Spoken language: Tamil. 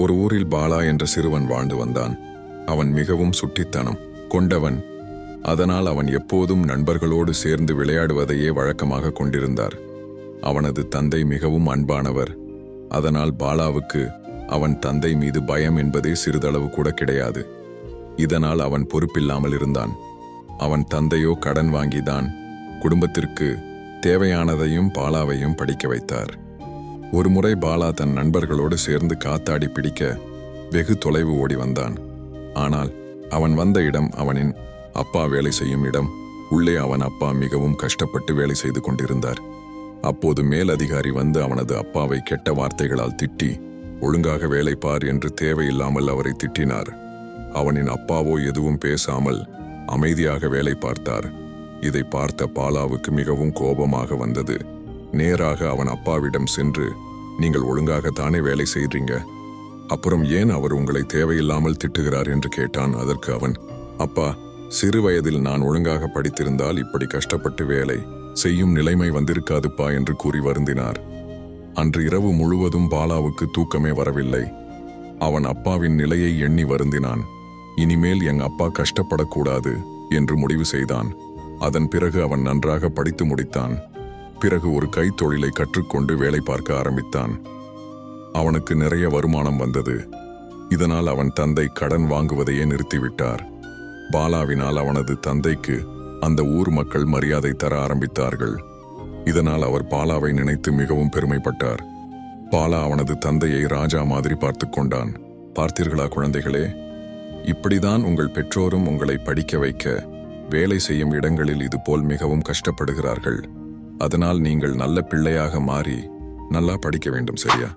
ஒரு ஊரில் பாலா என்ற சிறுவன் வாழ்ந்து வந்தான். அவன் மிகவும் சுட்டித்தனம் கொண்டவன். அதனால் அவன் எப்போதும் நண்பர்களோடு சேர்ந்து விளையாடுவதையே வழக்கமாக கொண்டிருந்தார். அவனது தந்தை மிகவும் அன்பானவர். அதனால் பாலாவுக்கு அவன் தந்தை மீது பயம் என்பதே சிறிதளவு கூட கிடையாது. இதனால் அவன் பொறுப்பில்லாமல் இருந்தான். அவன் தந்தையோ கடன் வாங்கிதான் குடும்பத்திற்கு தேவையானதையும் பாலாவையும் படிக்க வைத்தார். ஒருமுறை பாலா தன் நண்பர்களோடு சேர்ந்து காத்தாடி பிடிக்க வெகு தொலைவு ஓடி வந்தான். ஆனால் அவன் வந்த இடம் அவனின் அப்பா வேலை செய்யும் இடம். உள்ளே அவன் அப்பா மிகவும் கஷ்டப்பட்டு வேலை செய்து கொண்டிருந்தார். அப்போது மேலதிகாரி வந்து அவனது அப்பாவை கெட்ட வார்த்தைகளால் திட்டி, ஒழுங்காக வேலை பார் என்று தேவையில்லாமல் அவரை திட்டினார். அவனின் அப்பாவோ எதுவும் பேசாமல் அமைதியாக வேலை பார்த்தார். இதை பார்த்த பாலாவுக்கு மிகவும் கோபமாக வந்தது. நேராக அவன் அப்பாவிடம் சென்று, நீங்கள் ஒழுங்காகத்தானே வேலை செய்றீங்க, அப்புறம் ஏன் அவர் உங்களை தேவையில்லாமல் திட்டுகிறார் என்று கேட்டான். அதற்கு அவன், அப்பா, சிறு வயதில் நான் ஒழுங்காக படித்திருந்தால் இப்படி கஷ்டப்பட்டு வேலை செய்யும் நிலைமை வந்திருக்காதுப்பா என்று கூறி வருந்தினார். அன்று இரவு முழுவதும் பாலாவுக்கு தூக்கமே வரவில்லை. அவன் அப்பாவின் நிலையை எண்ணி வருந்தினான். இனிமேல் என் அப்பா கஷ்டப்படக்கூடாது என்று முடிவு செய்தான். அதன் பிறகு அவன் நன்றாக படித்து முடித்தான். பிறகு ஒரு கைத்தொழிலை கற்றுக்கொண்டு வேலை பார்க்க ஆரம்பித்தான். அவனுக்கு நிறைய வருமானம் வந்தது. இதனால் அவன் தந்தை கடன் வாங்குவதையே நிறுத்திவிட்டார். பாலாவினால் அவனது தந்தைக்கு அந்த ஊர் மக்கள் மரியாதை தர ஆரம்பித்தார்கள். இதனால் அவர் பாலாவை நினைத்து மிகவும் பெருமைப்பட்டார். பாலா அவனது தந்தையை ராஜா மாதிரி பார்த்து கொண்டான். பார்த்தீர்களா குழந்தைகளே, இப்படிதான் உங்கள் பெற்றோரும் உங்களை படிக்க வைக்க வேலை செய்யும் இடங்களில் இதுபோல் மிகவும் கஷ்டப்படுகிறார்கள். அதனால் நீங்கள் நல்ல பிள்ளையாக மாறி நல்லா படிக்க வேண்டும், சரியா?